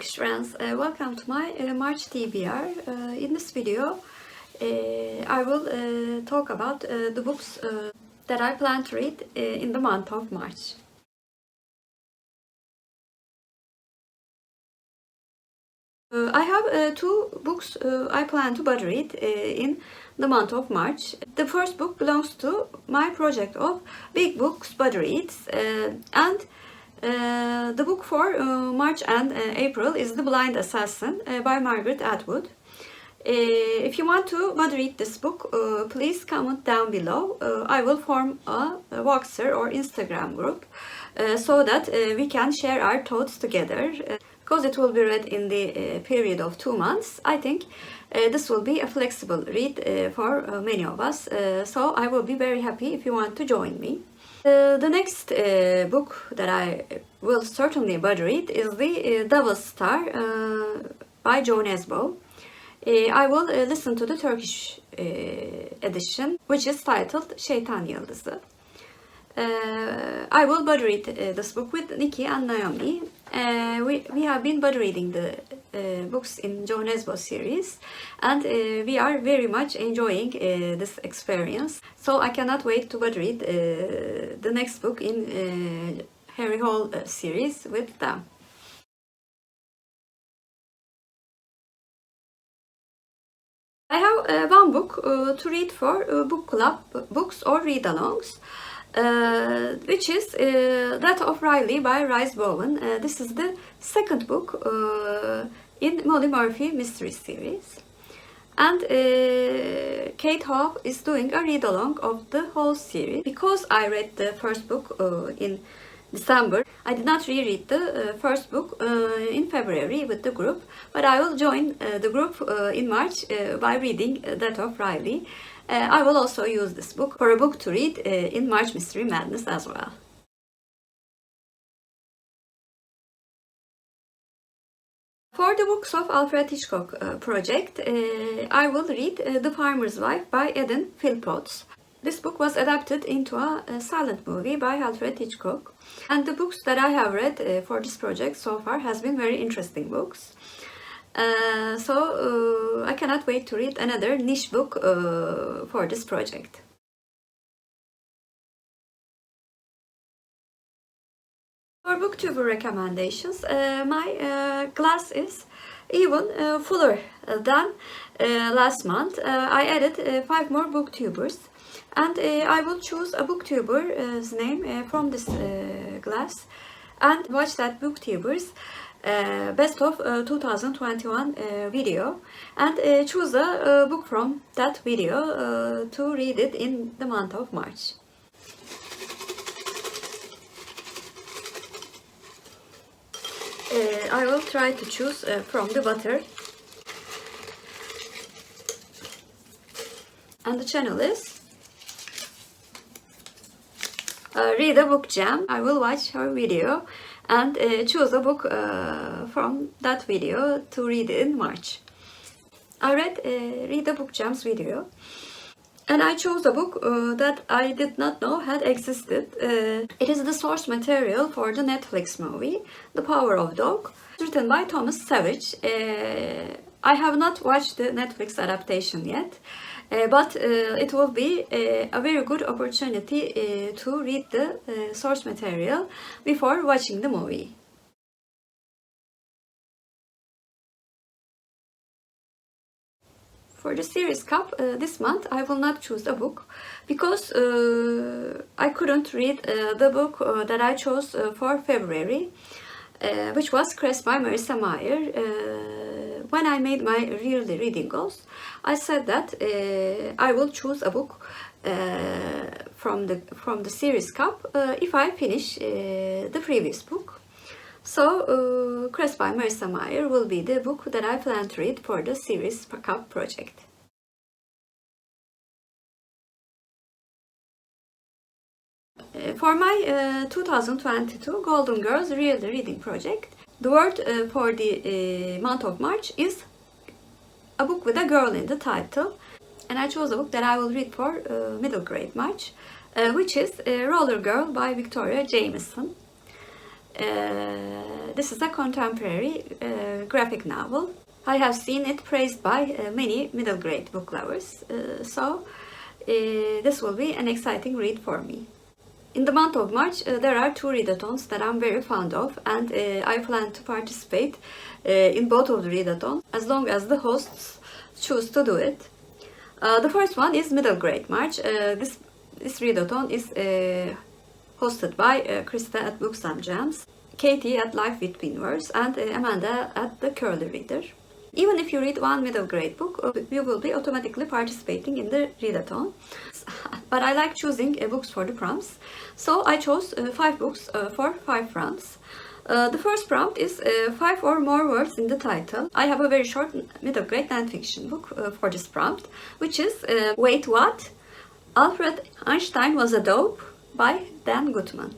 Bookish friends, welcome to my March TBR. In this video I will talk about the books that I plan to read in the month of March. I have two books I plan to buddy read in the month of March. The first book belongs to my project of Big Books Buddy Reads, and the book for March and April is The Blind Assassin by Margaret Atwood. If you want to buddy read this book, please comment down below. I will form a Voxer or Instagram group so that we can share our thoughts together. Because it will be read in the period of 2 months, I think this will be a flexible read for many of us. So I will be very happy if you want to join me. The next book that I will certainly buddy read is The Devil's Star by Nesbo. I will listen to the Turkish edition, which is titled Şeytan Yıldızı. I will buddy read this book with Nikki and Naomi. We have been buddy reading the books in Nesbo series, and we are very much enjoying this experience. So I cannot wait to buddy read the next book in Harry Hole series with them. I have one book to read for book club books or read-alongs, which is that of Riley by Rhys Bowen. This is the second book in Molly Murphy mystery series. And Kate Howe is doing a read-along of the whole series. Because I read the first book in December, I did not reread the first book in February with the group, but I will join the group in March by reading that of Riley. I will also use this book for a book to read in March Mystery Madness as well. For the books of Alfred Hitchcock project, I will read The Farmer's Wife by Eden Phillpotts. This book was adapted into a silent movie by Alfred Hitchcock, and the books that I have read for this project so far has been very interesting books. So I cannot wait to read another niche book for this project. For Booktuber Recommendations, my glass is even fuller than last month. I added 5 more booktubers, and I will choose a booktuber's name from this glass and watch that booktuber's best of 2021 video, and choose a book from that video to read it in the month of March. I will try to choose from the butter, and the channel is Read a Book Jam. I will watch her video and choose a book from that video to read in March. I read Read a Book Jam's video, and I chose a book that I did not know had existed. It is the source material for the Netflix movie The Power of Dog, written by Thomas Savage. I have not watched the Netflix adaptation yet, but it will be a very good opportunity to read the source material before watching the movie. For the series cup this month, I will not choose a book because I couldn't read the book that I chose for February, which was Cress by Marissa Meyer. When I made my yearly reading goals, I said that I will choose a book from the series cup if I finish the previous book. So Cress by Marissa Meyer will be the book that I plan to read for the series cup project. For my 2022 Golden Girls Yearly Reading Project, the word for the month of March is a book with a girl in the title, and I chose a book that I will read for middle grade March, which is Roller Girl by Victoria Jamieson. This is a contemporary graphic novel. I have seen it praised by many middle grade book lovers, so this will be an exciting read for me. In the month of March, there are two readathons that I'm very fond of, and I plan to participate in both of the readathons as long as the hosts choose to do it. The first one is Middle Grade March. This readathon is hosted by Krista at Books and Jams, Katie at Life Between Words, and Amanda at The Curly Reader. Even if you read one middle grade book, you will be automatically participating in the readathon. But I like choosing books for the prompts, so I chose 5 books for 5 prompts. The first prompt is 5 or more words in the title. I have a very short middle grade nonfiction book for this prompt, which is Wait What? Alfred Einstein Was a Dope by Dan Gutman.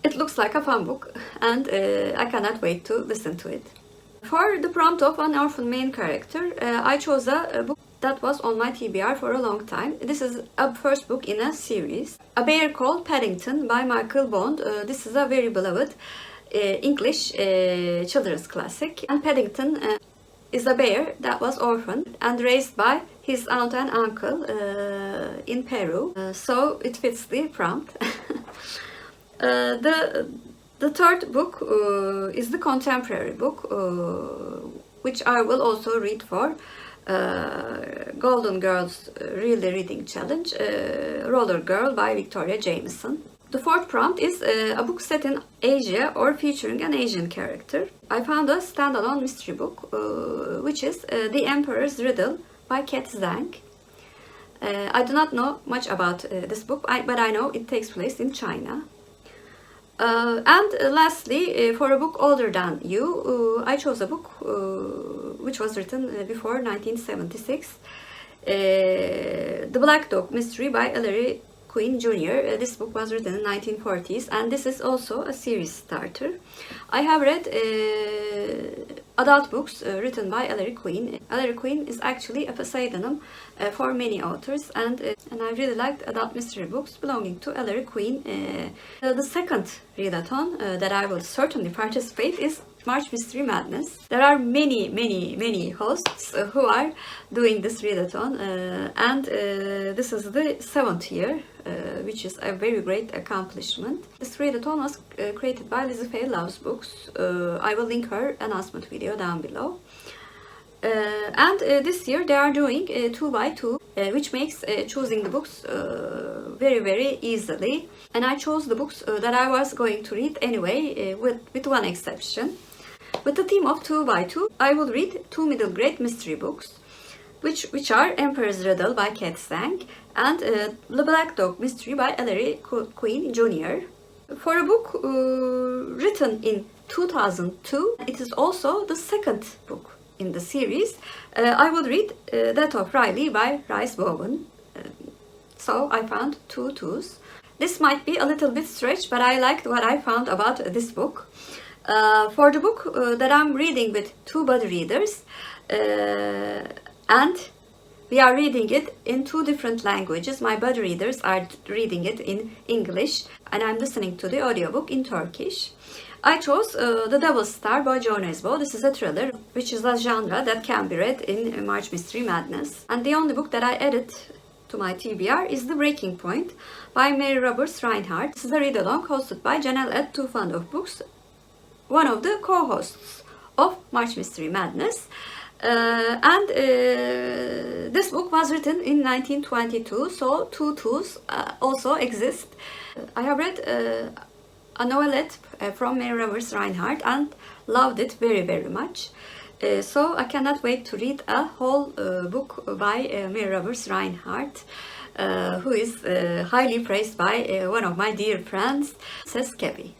It looks like a fun book, and I cannot wait to listen to it. For the prompt of an orphan main character, I chose a book that was on my TBR for a long time. This is a first book in a series. A Bear Called Paddington by Michael Bond. This is a very beloved English children's classic. And Paddington is a bear that was orphaned and raised by his aunt and uncle in Peru. So it fits the prompt. The third book is the contemporary book, which I will also read for Golden Girls Really Reading Challenge, Roller Girl by Victoria Jamieson. The fourth prompt is a book set in Asia or featuring an Asian character. I found a standalone mystery book, which is The Emperor's Riddle by Zhang. I do not know much about this book, but I know it takes place in China. And lastly, for a book older than you, I chose a book which was written before 1976, The Black Dog Mystery by Ellery Queen Jr. This book was written in 1940s, and this is also a series starter. I have read adult books written by Ellery Queen. Ellery Queen is actually a pseudonym for many authors, and I really liked adult mystery books belonging to Ellery Queen. The second readathon that I will certainly participate is March Mystery Madness. There are many hosts who are doing this readathon, and this is the 7th year, which is a very great accomplishment. This readathon was created by Lizzie Faye Loves Books. I will link her announcement video down below. And this year they are doing 2 by 2, which makes choosing the books very easily. And I chose the books that I was going to read anyway, with one exception. With the theme of 2 by 2, I will read 2 middle grade mystery books, which are Emperor's Riddle by Zhang and The Black Dog Mystery by Ellery Queen Jr. For a book written in 2002, it is also the second book in the series. I will read Death of Riley by Rhys Bowen. So I found 2 twos. This might be a little bit stretched, but I liked what I found about this book. For the book that I'm reading with 2 buddy readers, and we are reading it in 2 different languages. My buddy readers are reading it in English, and I'm listening to the audiobook in Turkish. I chose The Devil's Star by Jo Nesbo. This is a thriller, which is a genre that can be read in March Mystery Madness. And the only book that I added to my TBR is The Breaking Point by Mary Roberts Rineheart. This is a read-along hosted by Janelle at Too Fond of Books, one of the co-hosts of March Mystery Madness. This book was written in 1922, so 2 twos also exist. I have read a novelette from Mary Roberts Rineheart and loved it very much. So I cannot wait to read a whole book by Mary Roberts Rineheart, who is highly praised by one of my dear friends, says Kevvie.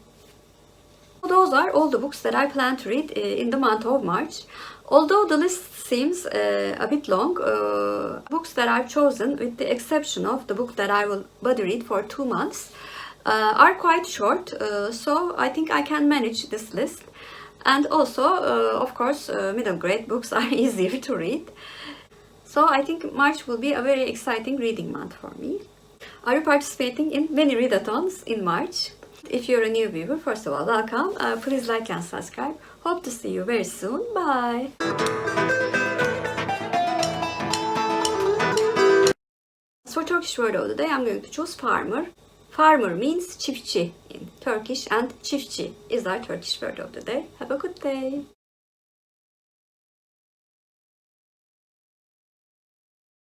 Those are all the books that I plan to read in the month of March. Although the list seems a bit long, books that I've chosen, with the exception of the book that I will buddy read for 2 months, are quite short, so I think I can manage this list. And also, of course, middle grade books are easier to read. So I think March will be a very exciting reading month for me. Are you participating in many readathons in March? If you're a new viewer, first of all, welcome. Please like and subscribe. Hope to see you very soon. Bye. For Turkish word of the day, I'm going to choose farmer. Farmer means çiftçi in Turkish, and çiftçi is our Turkish word of the day. Have a good day.